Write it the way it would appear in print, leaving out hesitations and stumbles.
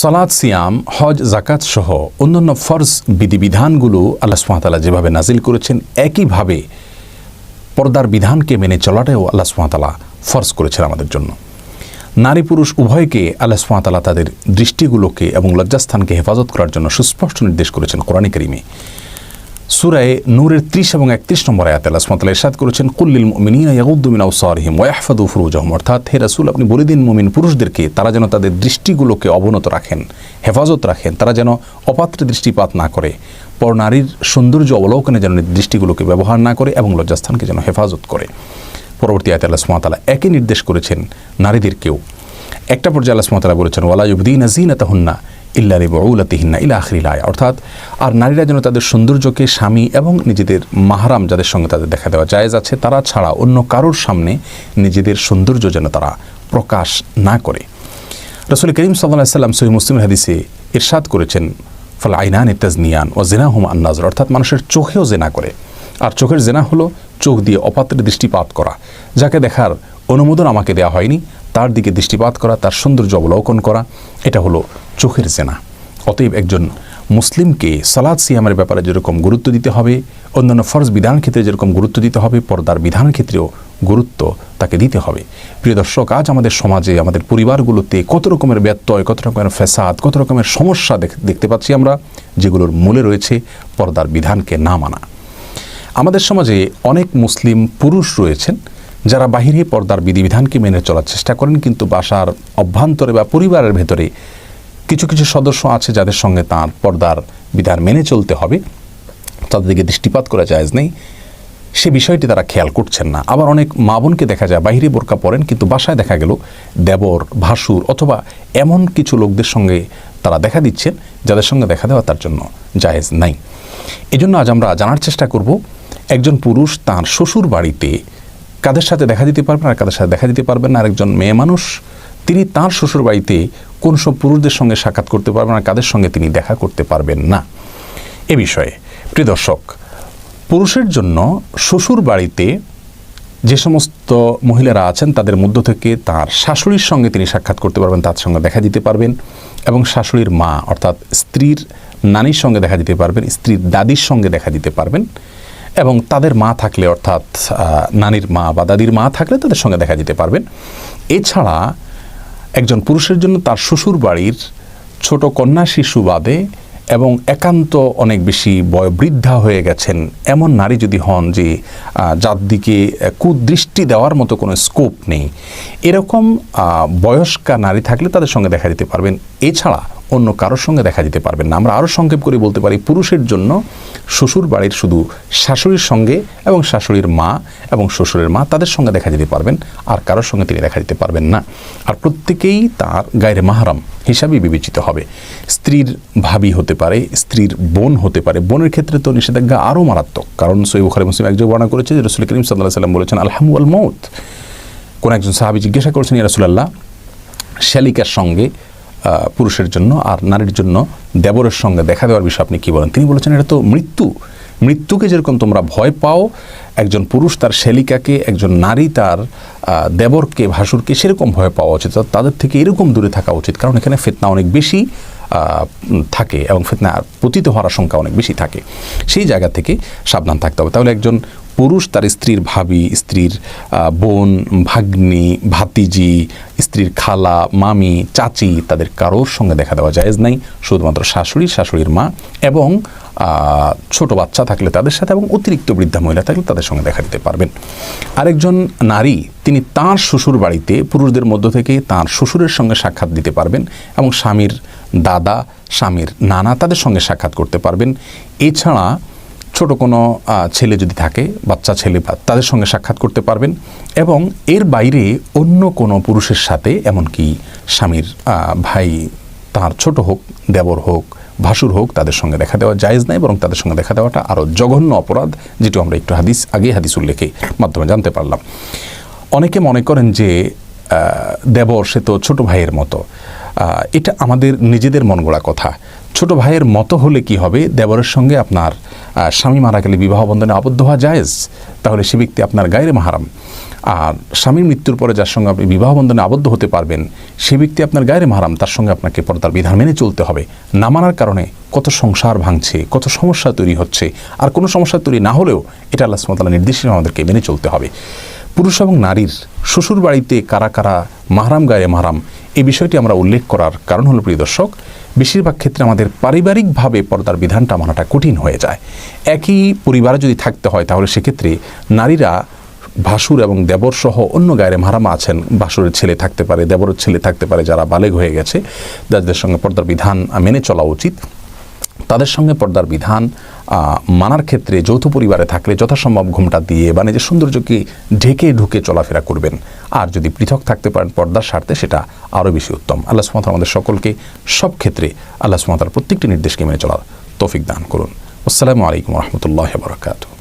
সালাত, সিয়াম, হজ, জাকাত সহ অন্যান্য ফরজ বিধিবিধানগুলো আল্লাহ সুবহানাহু ওয়া তাআলা যেভাবে নাজিল করেছেন একইভাবে পর্দার বিধানকে মেনে চলাটাও আল্লাহ সুবহানাহু ওয়া তাআলা ফরজ করেছেন আমাদের জন্য। নারী পুরুষ উভয়কে আল্লাহ সুবহানাহু ওয়া তাআলা তাদের দৃষ্টিগুলোকে এবং লজ্জাস্থানকে হেফাজত করার জন্য সুস্পষ্ট নির্দেশ করেছেন কোরআনে কারীমে। সূরা নূরের 30 এবং 31 নম্বর আয়াতে আল্লাহ সুবহানাহু ওয়া তাআলা ইরশাদ করেছেন, কুল্লিল মুমিনিনা ইয়াগুদ্দু মিন আবসারিহিম ওয়া ইয়াহফাযু ফুরুজাহুম, অর্থাৎ হে রাসূল আপনি বলে দিন মুমিন পুরুষদেরকে তারা যেন তাদের দৃষ্টিগুলোকে অবনত রাখেন, হেফাজত রাখেন, তারা যেন অপাত্রে দৃষ্টিপাত না করে, পর নারীর সৌন্দর্য অবলোকনে যেন দৃষ্টিগুলোকে ব্যবহার না করে এবং লজ্জাস্থানকে যেন হেফাজত করে। পরবর্তী আয়াতে আল্লাহ সুবহানাহু ওয়া তাআলা একই নির্দেশ করেছেন নারীদেরকেও। একটা পর্যায়ে আল্লাহ সুবহানাহু ওয়া তাআলা বলেছেন, ওয়ালা ইউবদিনা যিনাতাহুন্না ইল্লা লিবুউলাতিহিন্না ইলা আখিরিল আয়া, অর্থাৎ আর নারীরা যেন তাদের সৌন্দর্যকে স্বামী এবং নিজেদের মাহরাম যাদের সঙ্গে তাদের দেখা দেওয়া জায়েজ আছে তারা ছাড়া অন্য কারোর সামনে নিজেদের সৌন্দর্য যেন তারা প্রকাশ না করে। রাসূল করিম সাল্লাল্লাহু আলাইহি ওয়াসাল্লাম সহিহ মুসলিমের হাদিসে ইরশাদ করেছেন, ফাল আইনানি তাজনিয়ান ওয়া জিনাহুম আন নাজর, অর্থাৎ মানুষের চোখেও জেনা করে, আর চোখের জেনা হলো চোখ দিয়ে অপাত্রে দৃষ্টিপাত করা, যাকে দেখার অনুমোদন আমাকে দেওয়া হয়নি তার দিকে দৃষ্টিপাত করা, তার সৌন্দর্য অবলোকন করা, এটা হলো চোখের জেনা। অতএব একজন মুসলিমকে সালাত সিয়ামের ব্যাপারে যেরকম গুরুত্ব দিতে হবে, অন্যান্য ফরজ বিধানের ক্ষেত্রে যেরকম গুরুত্ব দিতে হবে, পর্দার বিধানের ক্ষেত্রেও গুরুত্ব তাকে দিতে হবে। প্রিয় দর্শক, আজ আমাদের সমাজে আমাদের পরিবারগুলোতে কত রকমের ব্যত্যয়, কত রকমের ফ্যাসাদ, কত রকমের সমস্যা দেখতে পাচ্ছি আমরা, যেগুলোর মূলে রয়েছে পর্দার বিধানকে না মানা। আমাদের সমাজে অনেক মুসলিম পুরুষ রয়েছেন যারা বাহিরে পর্দার বিধিবিধানকে মেনে চলার চেষ্টা করেন, কিন্তু বাসার অভ্যন্তরে বা পরিবারের ভেতরে কিছু কিছু সদস্য আছে যাদের সঙ্গে তার পর্দার বিধান মেনে চলতে হবে, তাদের দিকে দৃষ্টিপাত করা জায়েজ নেই, সে বিষয়টি তারা খেয়াল করছেন না। আবার অনেক মা বোনকে দেখা যায় বাহিরে বোরকা পরেন, কিন্তু বাসায় দেখা গেল দেবর, ভাসুর অথবা এমন কিছু লোকদের সঙ্গে তারা দেখা দিচ্ছেন যাদের সঙ্গে দেখা দেওয়া তার জন্য জায়েজ নাই। এজন্য আজ আমরা জানার চেষ্টা করব একজন পুরুষ তার শ্বশুর বাড়িতে কাদের সাথে দেখা দিতে পারবেন আর কাদের সাথে দেখা দিতে পারবেন না, আর একজন মেয়ে মানুষ তিনি তার শ্বশুর বাড়িতে কোন সব পুরুষদের সঙ্গে সাক্ষাৎ করতে পারবেন আর কাদের সঙ্গে তিনি দেখা করতে পারবেন না। এ বিষয়ে প্রিয় দর্শক, পুরুষের জন্য শ্বশুর বাড়িতে যে সমস্ত মহিলারা আছেন তাদের মধ্য থেকে তার শাশুড়ির সঙ্গে তিনি সাক্ষাৎ করতে পারবেন, তার সঙ্গে দেখা দিতে পারবেন, এবং শাশুড়ির মা অর্থাৎ স্ত্রীর নানির সঙ্গে দেখা দিতে পারবেন, স্ত্রীর দাদির সঙ্গে দেখা দিতে পারবেন, এবং তাদের মা থাকলে অর্থাৎ নানির মা বা দাদির মা থাকলে তাদের সঙ্গে দেখা দিতে পারবেন। এছাড়া একজন পুরুষের জন্য তার শ্বশুর বাড়ির ছোট কন্যা শিশু বাদে এবং একান্ত অনেক বেশি বয়োবৃদ্ধা হয়ে গেছেন এমন নারী যদি হন যে যার দিকে কুদৃষ্টি দেওয়ার মতো কোনো স্কোপ নেই, এরকম বয়স্কা নারী থাকলে তাদের সঙ্গে দেখা দিতে পারবেন। এছাড়া অন্য কারোর সঙ্গে দেখা দিতে পারবেন না। আমরা আরও সংক্ষেপ করে বলতে পারি, পুরুষের জন্য শ্বশুর বাড়ির শুধু শাশুড়ির সঙ্গে এবং শাশুড়ির মা এবং শ্বশুরের মা তাদের সঙ্গে দেখা দিতে পারবেন, আর কারোর সঙ্গে তিনি দেখা দিতে পারবেন না। আর প্রত্যেকেই তার গায়রে মাহরাম হিসাবে বিবেচিত হবে। স্ত্রীর ভাবি হতে পারে, স্ত্রীর বোন হতে পারে। বোনের ক্ষেত্রে তো নিষেধাজ্ঞা আরও মারাত্মক, কারণ সহিহ বুখারী মুসলিম একজন বর্ণনা করেছে যে রাসূল করিম সাল্লাল্লাহু আলাইহি ওয়াসাল্লাম বলেছেন, আল-হামু ওয়াল মাউত। কোন একজন সাহাবী জিজ্ঞাসা করেছেন, ইয়া রাসূলুল্লাহ, শ্যালিকার সঙ্গে পুরুষের জন্য আর নারীর জন্য দেবরের সঙ্গে দেখা দেওয়ার বিষয়ে আপনি কী বলেন? তিনি বলেছেন, এটা তো মৃত্যু। মৃত্যুকে যেরকম তোমরা ভয় পাও, একজন পুরুষ তার শ্যালিকাকে, একজন নারী তার দেবরকে, ভাসুরকে সেরকম ভয় পাওয়া উচিত, তাদের থেকে এরকম দূরে থাকা উচিত, কারণ এখানে ফিতনা অনেক বেশি থাকে এবং ফিতনা পতিত হওয়ার আশঙ্কা অনেক বেশি থাকে। সেই জায়গা থেকে সাবধান থাকতে হবে। তাহলে একজন পুরুষ তার স্ত্রীর ভাবি, স্ত্রীর বোন, ভাগ্নি, ভাতিজি, স্ত্রীর খালা, মামি, চাচি তাদের কারোর সঙ্গে দেখা দেওয়া জায়েজ নাই। শুধুমাত্র শাশুড়ি, শাশুড়ির মা এবং ছোট বাচ্চা থাকলে তাদের সাথে এবং অতিরিক্ত বৃদ্ধা মহিলা থাকলে তাদের সঙ্গে দেখা দিতে পারবেন। আরেকজন নারী তিনি তাঁর শ্বশুর বাড়িতে পুরুষদের মধ্য থেকে তাঁর শ্বশুরের সঙ্গে সাক্ষাৎ দিতে পারবেন এবং স্বামীর দাদা, স্বামীর নানা তাদের সঙ্গে সাক্ষাৎ করতে পারবেন। এছাড়া ছোট কোনো ছেলে যদি থাকে, বাচ্চা ছেলে, তাদের সঙ্গে সাক্ষাৎ করতে পারবেন, এবং এর বাইরে অন্য কোনো পুরুষের সাথে, এমনকি স্বামীর ভাই, তার ছোট হোক, দেবর হোক, ভাসুর হোক, তাদের সঙ্গে দেখা দেওয়া জায়েজ নাই, বরং তাদের সঙ্গে দেখা দেওয়াটা আরও জঘন্য অপরাধ, যেটা আমরা একটু হাদিস উল্লেখের মাধ্যমে জানতে পারলাম। অনেকে মনে করেন যে দেবর সে তো ছোট ভাইয়ের মতো। এটা আমাদের নিজেদের মন গড়া কথা। ছোট ভাইয়ের মতো হলে কি হবে? দেবরের সঙ্গে আপনার স্বামী মারা গেলে বিবাহ বন্ধনে আবদ্ধ হওয়া জায়েজ, তাহলে সে ব্যক্তি আপনার গায়রে মাহরাম। আর স্বামীর মৃত্যুর পরে যার সঙ্গে আপনি বিবাহ বন্ধনে আবদ্ধ হতে পারবেন সে ব্যক্তি আপনার গায়রে মাহরাম, তার সঙ্গে আপনাকে পর্দার বিধান মেনে চলতে হবে। না মানার কারণে কত সংসার ভাঙছে, কত সমস্যা তৈরি হচ্ছে। আর কোনো সমস্যা তৈরি না হলেও এটা আল্লাহ সুবহানাহু ওয়া তাআলার নির্দেশে আমাদেরকে মেনে চলতে হবে। পুরুষ এবং নারীর শ্বশুর বাড়িতে কারা কারা মাহরাম গায়রে মাহরাম এই বিষয়টি আমরা উল্লেখ করার কারণ হলো প্রিয় দর্শক, বেশিরভাগ ক্ষেত্রে আমাদের পারিবারিকভাবে পর্দার বিধানটা মানাটা কঠিন হয়ে যায়। একই পরিবারে যদি থাকতে হয় তাহলে সেক্ষেত্রে নারীরা ভাসুর এবং দেবর সহ অন্য গায়রে মাহরামা আছেন, ভাসুরের ছেলে থাকতে পারে, দেবরের ছেলে থাকতে পারে, যারা বালেগ হয়ে গেছে, যাদের সঙ্গে পর্দার বিধান মেনে চলা উচিত, তাদের সঙ্গে পর্দার বিধান মানার ক্ষেত্রে যৌথ পরিবারে থাকলে যথাসম্ভব ঘুমটা দিয়ে বা নিজের সৌন্দর্যকে ঢেকে ঢুকে চলাফেরা করবেন। আর যদি পৃথক থাকতে পারেন পর্দার স্বার্থে সেটা আরও বেশি উত্তম। আল্লাহ সুবহানাহু ওয়া তাআলা আমাদের সকলকে সব ক্ষেত্রে আল্লাহ সুবহানাহু ওয়া তাআলার প্রত্যেকটি নির্দেশকে মেনে চলার তৌফিক দান করুন। আসসালামু আলাইকুম ওয়া রাহমাতুল্লাহি ওয়া বারাকাতুহু।